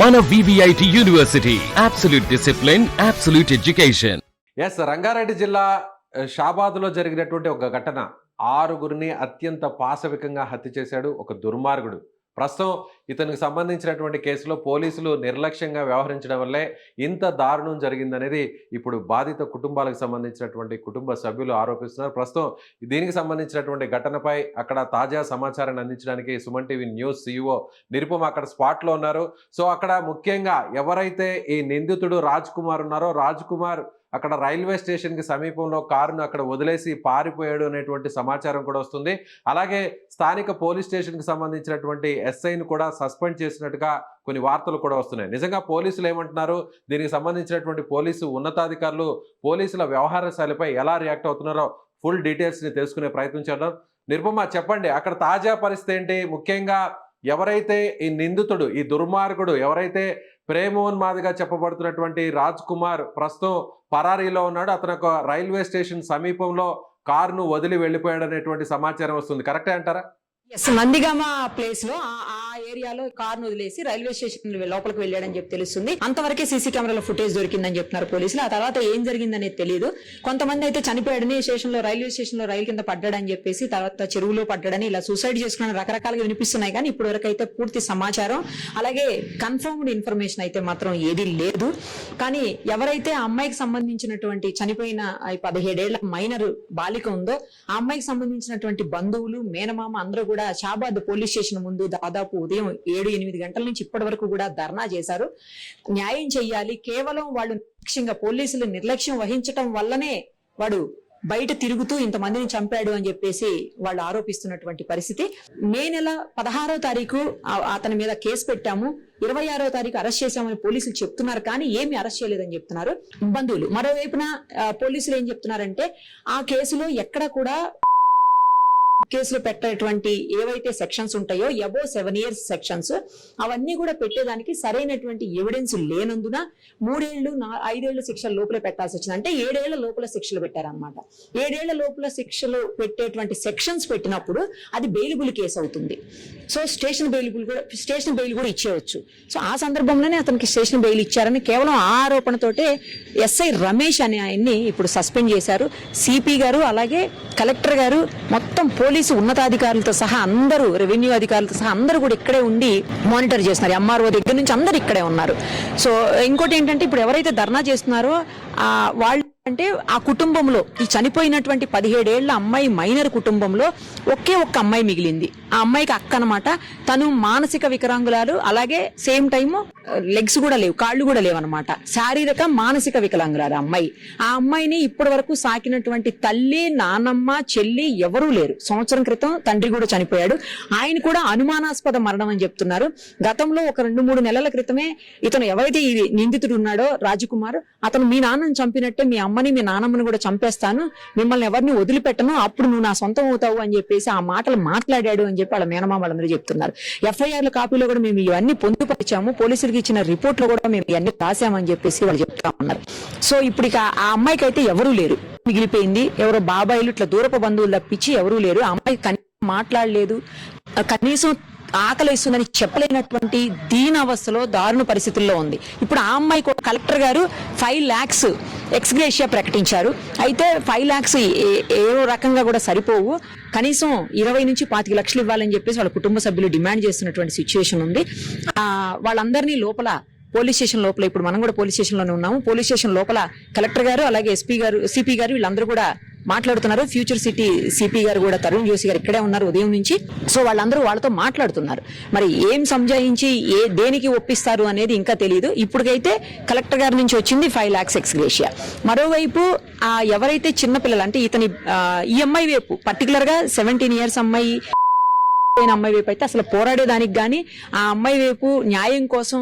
మన VVIT university, absolute discipline, absolute education. Rangareddy జిల్లా షాబాద్లో జరిగినటువంటి ఒక ఘటన, 6గురిని అత్యంత పాశవికంగా హత్య చేశాడు ఒక దుర్మార్గుడు. ప్రస్తుతం ఇతనికి సంబంధించినటువంటి కేసులో పోలీసులు నిర్లక్ష్యంగా వ్యవహరించడం వల్లే ఇంత దారుణం జరిగిందనేది ఇప్పుడు బాధిత కుటుంబాలకు సంబంధించినటువంటి కుటుంబ సభ్యులు ఆరోపిస్తున్నారు. ప్రస్తుతం దీనికి సంబంధించినటువంటి ఘటనపై అక్కడ తాజా సమాచారాన్ని అందించడానికి Suman TV news CEO Nirupama అక్కడ స్పాట్లో ఉన్నారు. సో అక్కడ ముఖ్యంగా ఎవరైతే ఈ నిందితుడు రాజ్ కుమార్ ఉన్నారో, రాజ్ కుమార్ అక్కడ రైల్వే స్టేషన్కి సమీపంలో కారును అక్కడ వదిలేసి పారిపోయాడు అనేటువంటి సమాచారం కూడా వస్తుంది. అలాగే స్థానిక పోలీస్ స్టేషన్కి సంబంధించినటువంటి SIని కూడా సస్పెండ్ చేసినట్టుగా కొన్ని వార్తలు కూడా వస్తున్నాయి. నిజంగా పోలీసులు ఏమంటున్నారు, దీనికి సంబంధించినటువంటి పోలీసు ఉన్నతాధికారులు పోలీసుల వ్యవహార శైలిపై ఎలా రియాక్ట్ అవుతున్నారో ఫుల్ డీటెయిల్స్ని తెలుసుకునే ప్రయత్నం చేద్దాం. నిరుపమ, చెప్పండి, అక్కడ తాజా పరిస్థితి ఏంటి? ముఖ్యంగా ఎవరైతే ఈ నిందితుడు, ఈ దుర్మార్గుడు, ఎవరైతే ప్రేమోన్మాదిగా చెప్పబడుతున్నటువంటి రాజ్ కుమార్ ప్రస్తుతం పరారీలో ఉన్నాడు. అతను ఒక రైల్వే స్టేషన్ సమీపంలో కారును వదిలి వెళ్ళిపోయాడు అనేటువంటి సమాచారం వస్తుంది. కరెక్టే అంటారా? నందిగామ ప్లేస్ లో ఆ ఏరియాలో కార్ ను వదిలేసి రైల్వే స్టేషన్ లోపలికి వెళ్ళాడని చెప్పి తెలుస్తుంది. అంతవరకే సీసీ కెమెరాలో ఫుటేజ్ దొరికిందని చెప్తున్నారు పోలీసులు. ఆ తర్వాత ఏం జరిగిందనేది తెలియదు. కొంతమంది అయితే చనిపోయాడని రైల్వే స్టేషన్ లో రైలు కింద పడ్డాడని చెప్పేసి, తర్వాత చెరువులో పడ్డాడని, ఇలా సూసైడ్ చేసుకున్న రకరకాలుగా వినిపిస్తున్నాయి. కానీ ఇప్పటి వరకు అయితే పూర్తి సమాచారం, అలాగే కన్ఫర్మ్డ్ ఇన్ఫర్మేషన్ అయితే మాత్రం ఏది లేదు. కానీ ఎవరైతే ఆ అమ్మాయికి సంబంధించినటువంటి చనిపోయిన 17 ఏళ్ల మైనర్ బాలిక ఉందో, ఆ అమ్మాయికి సంబంధించినటువంటి బంధువులు, మేనమామ అందరూ కూడా షాబాద్ పోలీస్ స్టేషన్ ముందు దాదాపు ఉదయం 7-8 గంటల నుంచి ఇప్పటి వరకు కూడా ధర్నా చేశారు. న్యాయం చెయ్యాలి, కేవలం వాళ్ళు పోలీసులు నిర్లక్ష్యం వహించటం వల్లనే వాడు బయట తిరుగుతూ ఇంతమందిని చంపాడు అని చెప్పేసి వాళ్ళు ఆరోపిస్తున్నటువంటి పరిస్థితి. మే నెల 16వ తారీఖు అతని మీద కేసు పెట్టాము, 26వ తారీఖు అరెస్ట్ చేశామని పోలీసులు చెప్తున్నారు. కానీ ఏమి అరెస్ట్ చేయలేదని చెప్తున్నారు బంధువులు. మరోవైపున పోలీసులు ఏం చెప్తున్నారంటే, ఆ కేసులో ఎక్కడ కూడా కేసులు పెట్టేటువంటి ఏవైతే సెక్షన్స్ ఉంటాయో, అబో 7 years సెక్షన్స్, అవన్నీ కూడా పెట్టేదానికి సరైనటువంటి ఎవిడెన్స్ లేనందున 3 ఏళ్లు 5 ఏళ్ల శిక్షల లోపల పెట్టాల్సి వచ్చింది. అంటే 7 ఏళ్ల లోపల శిక్షలు పెట్టారనమాట. 7 ఏళ్ల లోపల శిక్షలు పెట్టేటువంటి సెక్షన్స్ పెట్టినప్పుడు అది బెయిలబుల్ కేసు అవుతుంది. సో స్టేషన్ బెయిల్ కూడా ఇచ్చేయచ్చు. సో ఆ సందర్భంలోనే అతనికి స్టేషన్ బెయిల్ ఇచ్చారని కేవలం ఆ ఆరోపణతోటే SI రమేష్ అనే ఆయన్ని ఇప్పుడు సస్పెండ్ చేశారు. CP గారు, అలాగే కలెక్టర్ గారు, మొత్తం పోలీసు ఉన్నతాధికారులతో సహా అందరూ, రెవెన్యూ అధికారులతో సహా అందరూ కూడా ఇక్కడే ఉండి మానిటర్ చేస్తున్నారు. MRO దగ్గర నుంచి అందరు ఇక్కడే ఉన్నారు. సో ఇంకోటి ఏంటంటే, ఇప్పుడు ఎవరైతే ధర్నా చేస్తున్నారో వాళ్ళు అంటే ఆ కుటుంబంలో, ఈ చనిపోయినటువంటి 17 ఏళ్ల అమ్మాయి మైనర్ కుటుంబంలో ఒకే ఒక్క అమ్మాయి మిగిలింది. ఆ అమ్మాయికి అక్క అనమాట. తను మానసిక వికలాంగురాలు, అలాగే సేమ్ టైమ్ లెగ్స్ కూడా లేవు, కాళ్ళు కూడా లేవన్నమాట. శారీరక మానసిక వికలాంగురాలు అమ్మాయి. ఆ అమ్మాయిని ఇప్పటి వరకు సాకినటువంటి తల్లి, నానమ్మ, చెల్లి ఎవరూ లేరు. సంవత్సరం క్రితం తండ్రి కూడా చనిపోయాడు. ఆయన కూడా అనుమానాస్పద మరణం అని చెప్తున్నారు. గతంలో ఒక 2-3 నెలల క్రితమే ఇతను ఎవరైతే ఈ నిందితుడు ఉన్నాడో రాజకుమార్, అతను మీ నాన్నను చంపినట్టే మీ అమ్మని, మీ నాన్నమ్మని కూడా చంపేస్తాను, మిమ్మల్ని ఎవరిని వదిలిపెట్టను, అప్పుడు నువ్వు నా సొంతం అవుతావు అని చెప్పేసి ఆ మాటలు మాట్లాడాడు అని చెప్పి వాళ్ళ మేనమామ వాళ్ళందరూ చెప్తున్నారు. FIR కాపీలో కూడా మేము ఇవన్నీ పొందుపరిచాము, పోలీసులకు ఇచ్చిన రిపోర్ట్ లో కూడా మేము ఇవన్నీ రాసామని చెప్పేసి వాళ్ళు చెప్తా ఉన్నారు. సో ఇప్పుడు ఆ అమ్మాయికి అయితే ఎవరూ లేరు, మిగిలిపోయింది. ఎవరో బాబాయిలు, ఇట్లా దూరపు బంధువులు తప్పించి ఎవరూ లేరు. ఆ అమ్మాయి మాట్లాడలేదు, కనీసం ఆకలిస్తుందని చెప్పలేనటువంటి దీన అవస్థలో, దారుణ పరిస్థితుల్లో ఉంది. ఇప్పుడు ఆ అమ్మాయి కలెక్టర్ గారు 5 lakhs ఎక్స్గ్రేషియా ప్రకటించారు. అయితే 5 lakhs ఏ రకంగా కూడా సరిపోవు, కనీసం 20 నుంచి 25 లక్షలు ఇవ్వాలని చెప్పేసి వాళ్ళ కుటుంబ సభ్యులు డిమాండ్ చేస్తున్నటువంటి సిచ్యువేషన్ ఉంది. వాళ్ళందరినీ లోపల పోలీస్ స్టేషన్ లోపల, ఇప్పుడు మనం కూడా పోలీస్ స్టేషన్ లోనే ఉన్నాము, పోలీస్ స్టేషన్ లోపల కలెక్టర్ గారు, అలాగే CP గారు వీళ్ళందరూ కూడా మాట్లాడుతున్నారు. ఫ్యూచర్ సిటీ CP గారు కూడా, తరుణ్ జోషి గారు ఇక్కడే ఉన్నారు ఉదయం నుంచి. సో వాళ్ళందరూ వాళ్ళతో మాట్లాడుతున్నారు. మరి ఏం సంజాయించి దేనికి ఒప్పిస్తారు అనేది ఇంకా తెలియదు. ఇప్పటికైతే కలెక్టర్ గారి నుంచి వచ్చింది 5 lakhs ఎక్స్గ్రేషియా. మరోవైపు ఎవరైతే చిన్నపిల్లలు అంటే ఈ అమ్మాయి వైపు, పర్టికులర్ గా 17 years అమ్మాయి వైపు అయితే అసలు పోరాడేదానికి గాని, ఆ అమ్మాయి వైపు న్యాయం కోసం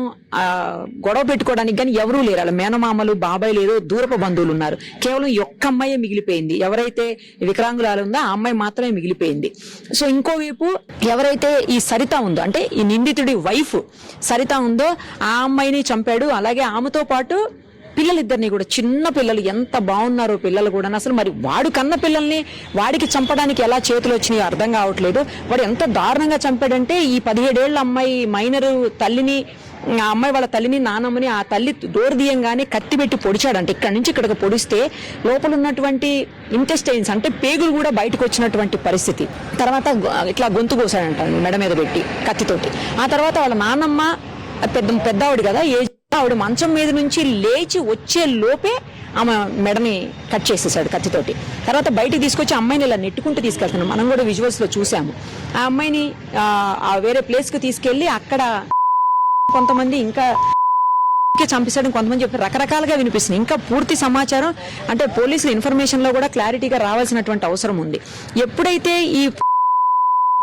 గొడవ పెట్టుకోవడానికి గాని ఎవరూ లేరు. అలా మేనమామలు, బాబాయ్ లేదో దూరపు బంధువులు ఉన్నారు. కేవలం ఒక్క అమ్మాయి మిగిలిపోయింది. ఎవరైతే వికలాంగురాలు ఉందో ఆ అమ్మాయి మాత్రమే మిగిలిపోయింది. సో ఇంకోవైపు ఎవరైతే ఈ సరిత ఉందో, అంటే ఈ నిందితుడి వైఫ్ సరిత ఉందో, ఆ అమ్మాయిని చంపాడు. అలాగే ఆమెతో పాటు పిల్లలిద్దరిని కూడా, చిన్న పిల్లలు ఎంత బాగున్నారో పిల్లలు కూడా. అసలు మరి వాడు కన్న పిల్లల్ని వాడికి చంపడానికి ఎలా చేతులు వచ్చినాయో అర్థం కావట్లేదు. వాడు ఎంత దారుణంగా చంపాడంటే, ఈ 17 ఏళ్ల అమ్మాయి మైనరు తల్లిని ఆ అమ్మాయి వాళ్ళ తల్లిని నానమ్మని ఆ తల్లి డోర్ తీయంగానే కత్తి పెట్టి పొడిచాడంట. ఇక్కడ నుంచి ఇక్కడికి పొడిస్తే లోపల ఉన్నటువంటి ఇంటెస్టైన్స్ అంటే పేగులు కూడా బయటకు వచ్చినటువంటి పరిస్థితి. తర్వాత ఇట్లా గొంతు కోసాడంట మెడ మీద పెట్టి కత్తితోటి. ఆ తర్వాత వాళ్ళ నానమ్మ పెద్ద ఆవిడ కదా, ఆవిడ మంచం మీద నుంచి లేచి వచ్చే లోపే ఆమె మెడని కట్ చేసేసాడు కత్తితోటి. తర్వాత బయటికి తీసుకొచ్చి అమ్మాయిని ఇలా నెట్టుకుంటూ తీసుకెళ్తున్నాం. మనం కూడా విజువల్స్ లో చూసాము. ఆ అమ్మాయిని వేరే ప్లేస్ కు తీసుకెళ్లి అక్కడ కొంతమంది ఇంకా చంపేశాడు, కొంతమంది చెప్పి రకరకాలుగా వినిపిస్తుంది. ఇంకా పూర్తి సమాచారం అంటే పోలీసుల ఇన్ఫర్మేషన్ లో కూడా క్లారిటీగా రావాల్సినటువంటి అవసరం ఉంది. ఎప్పుడైతే ఈ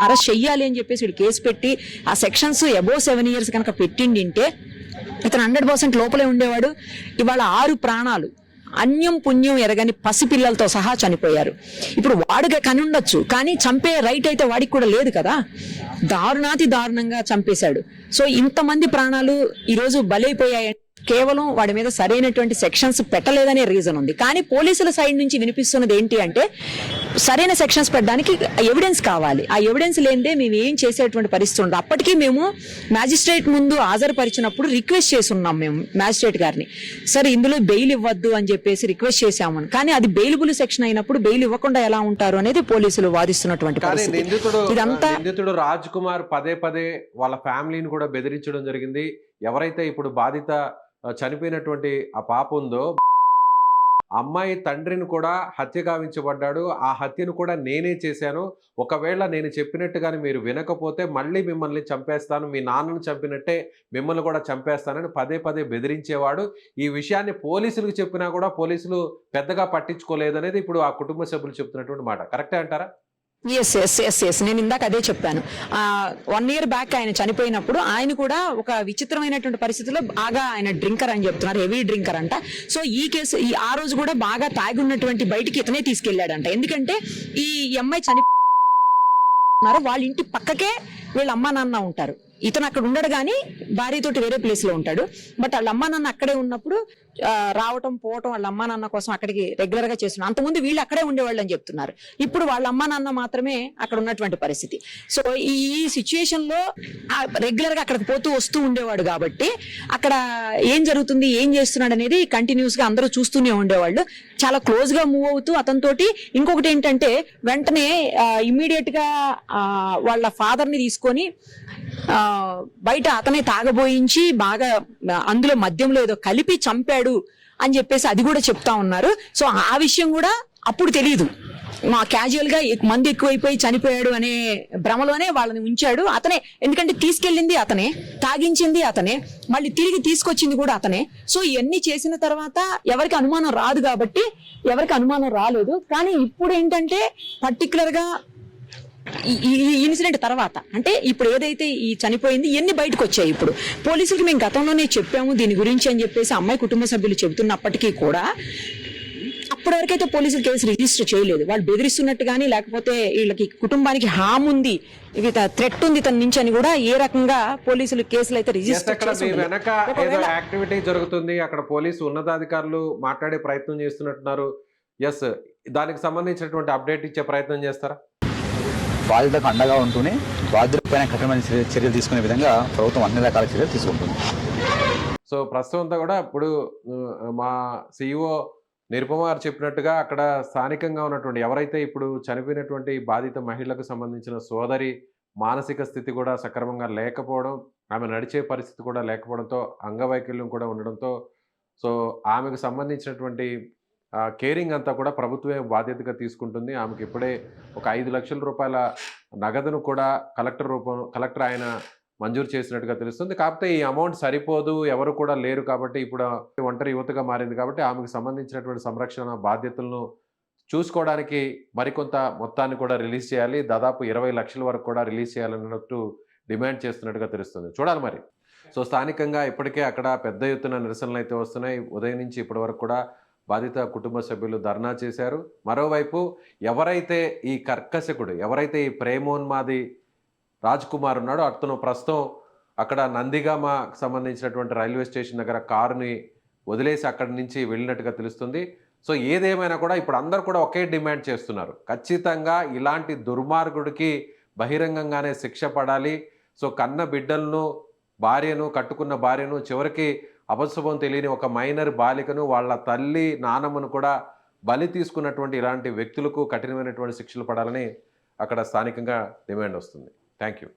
అరెస్ట్ చెయ్యాలి అని చెప్పేసి వీడు కేసు పెట్టి ఆ సెక్షన్స్ అబోవ్ 7 years కనుక పెట్టిండింటే ఇతను 100% లోపలే ఉండేవాడు. ఇవాళ 6 ప్రాణాలు అన్యం పుణ్యం ఎరగని పసిపిల్లలతో సహా చనిపోయారు. ఇప్పుడు వాడుగా కని ఉండొచ్చు, కానీ చంపే రైట్ అయితే వాడికి కూడా లేదు కదా. దారుణాతి దారుణంగా చంపేశాడు. సో ఇంతమంది ప్రాణాలు ఈరోజు బలైపోయాయి కేవలం వాడి మీద సరైనటువంటి సెక్షన్స్ పెట్టలేదనే రీజన్ ఉంది. కానీ పోలీసుల సైడ్ నుంచి వినిపిస్తున్నది ఏంటి అంటే సరైన సెక్షన్స్ పెట్టడానికి ఎవిడెన్స్ కావాలి. ఆ ఎవిడెన్స్ లేనిదే మేము ఏం చేసేటువంటి పరిస్థితి ఉండదు. అప్పటికీ మేము మ్యాజిస్ట్రేట్ ముందు హాజరుపరిచినప్పుడు రిక్వెస్ట్ చేస్తున్నాం మేము మ్యాజిస్ట్రేట్ గారిని, సరే ఇందులో బెయిల్ ఇవ్వద్దు అని చెప్పేసి రిక్వెస్ట్ చేశామని. కానీ అది బెయిలబుల్ సెక్షన్ అయినప్పుడు బెయిల్ ఇవ్వకుండా ఎలా ఉంటారు అనేది పోలీసులు వాదిస్తున్నటువంటి పరిస్థితి. నిందితుడు రాజ్ కుమార్ పదే వాళ్ళ ఫ్యామిలీని కూడా బెదిరించడం జరిగింది. ఎవరైతే ఇప్పుడు బాధిత చనిపోయినటువంటి ఆ పాప ఉందో అమ్మాయి తండ్రిని కూడా హత్య గావించబడ్డాడు. ఆ హత్యను కూడా నేనే చేశాను. ఒకవేళ నేను చెప్పినట్టుగానే మీరు వినకపోతే మళ్ళీ మిమ్మల్ని చంపేస్తాను, మీ నాన్నను చంపినట్టే మిమ్మల్ని కూడా చంపేస్తానని పదే బెదిరించేవాడు. ఈ విషయాన్ని పోలీసులకు చెప్పినా కూడా పోలీసులు పెద్దగా పట్టించుకోలేదనేది ఇప్పుడు ఆ కుటుంబ సభ్యులు చెప్తున్నటువంటి మాట. కరెక్టే అంటారా? ఎస్ నేను ఇందాక అదే చెప్పాను. 1 year బ్యాక్ ఆయన చనిపోయినప్పుడు ఆయన కూడా ఒక విచిత్రమైనటువంటి పరిస్థితుల్లో బాగా ఆయన డ్రింకర్ అని చెప్తున్నారు, హెవీ డ్రింకర్ అంట. సో ఈ కేసు ఆ రోజు కూడా బాగా తాగి ఉన్నటువంటి బయటికి ఇతనే తీసుకెళ్లాడంట. ఎందుకంటే ఈ అమ్మాయి వాళ్ళ ఇంటి పక్కకే వీళ్ళ అమ్మా నాన్న ఉంటారు. ఇతను అక్కడ ఉండడు కానీ భార్యతోటి వేరే ప్లేస్ లో ఉంటాడు. బట్ వాళ్ళ అమ్మా నాన్న అక్కడే ఉన్నప్పుడు రావటం పోవటం వాళ్ళ అమ్మా నాన్న కోసం అక్కడికి రెగ్యులర్ గా చేస్తున్నారు. అంతకుముందు వీళ్ళు అక్కడే ఉండేవాళ్ళు అని చెప్తున్నారు. ఇప్పుడు వాళ్ళ అమ్మా నాన్న మాత్రమే అక్కడ ఉన్నటువంటి పరిస్థితి. సో ఈ సిచ్యుయేషన్ లో రెగ్యులర్ గా అక్కడికి పోతూ వస్తూ ఉండేవాడు కాబట్టి అక్కడ ఏం జరుగుతుంది ఏం చేస్తున్నాడు అనేది కంటిన్యూస్ గా అందరూ చూస్తూనే ఉండేవాళ్ళు. చాలా క్లోజ్ గా మూవ్ అవుతూ అతనితోటి. ఇంకొకటి ఏంటంటే వెంటనే ఇమ్మీడియట్ గా వాళ్ళ ఫాదర్ ని తీసుకొని బయట అతనే తాగబోయించి బాగా అందులో మద్యంలో ఏదో కలిపి చంపాడు అని చెప్పేసి అది కూడా చెప్తా ఉన్నారు. సో ఆ విషయం కూడా అప్పుడు తెలియదు. మా క్యాజువల్ గా మంది ఎక్కువైపోయి చనిపోయాడు అనే భ్రమలోనే వాళ్ళని ఉంచాడు అతనే. ఎందుకంటే తీసుకెళ్ళింది అతనే, తాగించింది అతనే, మళ్ళీ తిరిగి తీసుకొచ్చింది కూడా అతనే. సో ఇవన్నీ చేసిన తర్వాత ఎవరికి అనుమానం రాదు కాబట్టి ఎవరికి అనుమానం రాలేదు. కానీ ఇప్పుడు ఏంటంటే పర్టికులర్ గా ఈ ఇన్సిడెంట్ తర్వాత అంటే ఇప్పుడు ఏదైతే ఈ చనిపోయింది ఇవన్నీ బయటకు వచ్చాయి. ఇప్పుడు పోలీసులకి మేము గతంలోనే చెప్పాము దీని గురించి అని చెప్పేసి అమ్మాయి కుటుంబ సభ్యులు చెబుతున్నప్పటికీ కూడా అప్పటి వరకైతే పోలీసులు కేసు రిజిస్టర్ చేయలేదు. వాళ్ళు బెదిరిస్తున్నట్టు కానీ లేకపోతే వీళ్ళకి కుటుంబానికి హామ్ ఉంది, థ్రెట్ ఉంది తన నుంచి అని కూడా ఏ రకంగా పోలీసులు కేసులు అయితే రిజిస్టర్ వెనక ఏదో యాక్టివిటీ జరుగుతుంది, అక్కడ పోలీసు ఉన్నతాధికారులు మాట్లాడే ప్రయత్నం చేస్తున్నట్టున్నారు. ఎస్, దానికి సంబంధించినటువంటి అప్డేట్ ఇచ్చే ప్రయత్నం చేస్తారా? బాధితులకు అండగా ఉంటూనే బాధితులపైన కఠినమైన చర్యలు తీసుకునే విధంగా ప్రభుత్వం అన్ని రకాల చర్యలు తీసుకుంటుంది. సో ప్రస్తుతం అంతా కూడా ఇప్పుడు మా సిఇఓ నిరుపమ గారు చెప్పినట్టుగా అక్కడ స్థానికంగా ఉన్నటువంటి ఎవరైతే ఇప్పుడు చనిపోయినటువంటి బాధిత మహిళలకు సంబంధించిన సోదరి మానసిక స్థితి కూడా సక్రమంగా లేకపోవడం, ఆమె నడిచే పరిస్థితి కూడా లేకపోవడంతో అంగవైకల్యం కూడా ఉండడంతో సో ఆమెకు సంబంధించినటువంటి కేరింగ్ అంతా కూడా ప్రభుత్వమే బాధ్యతగా తీసుకుంటుంది. ఆమెకి ఇప్పుడే ఒక 5 లక్షల రూపాయల నగదును కూడా కలెక్టర్ ఆయన మంజూరు చేసినట్టుగా తెలుస్తుంది. కాకపోతే ఈ అమౌంట్ సరిపోదు, ఎవరు కూడా లేరు కాబట్టి ఇప్పుడు ఒంటరి యువతగా మారింది కాబట్టి ఆమెకు సంబంధించినటువంటి సంరక్షణ బాధ్యతలను చూసుకోవడానికి మరికొంత మొత్తాన్ని కూడా రిలీజ్ చేయాలి. దాదాపు 20 లక్షల వరకు కూడా రిలీజ్ చేయాలన్నట్టు డిమాండ్ చేస్తున్నట్టుగా తెలుస్తుంది. చూడాలి మరి. సో స్థానికంగా ఇప్పటికే అక్కడ పెద్ద ఎత్తున నిరసనలు అయితే వస్తున్నాయి. ఉదయం నుంచి ఇప్పటి వరకు కూడా బాధిత కుటుంబ సభ్యులు ధర్నా చేశారు. మరోవైపు ఎవరైతే ఈ కర్కశకుడు, ఎవరైతే ఈ ప్రేమోన్మాది రాజ్ కుమార్ ఉన్నాడో అతను ప్రస్తుతం అక్కడ నందిగామకు సంబంధించినటువంటి రైల్వే స్టేషన్ దగ్గర కారుని వదిలేసి అక్కడి నుంచి వెళ్ళినట్టుగా తెలుస్తుంది. సో ఏదేమైనా కూడా ఇప్పుడు అందరూ కూడా ఒకే డిమాండ్ చేస్తున్నారు, ఖచ్చితంగా ఇలాంటి దుర్మార్గుడికి బహిరంగంగానే శిక్ష పడాలి. సో కన్న బిడ్డలను భార్యను, కట్టుకున్న భార్యను, చివరికి అపశుభం తెలియని ఒక మైనర్ బాలికను, వాళ్ళ తల్లి నానమ్మను కూడా బలి తీసుకున్నటువంటి ఇలాంటి వ్యక్తులకు కఠినమైనటువంటి శిక్షలు పడాలని అక్కడ స్థానికంగా డిమాండ్ వస్తుంది. Thank you.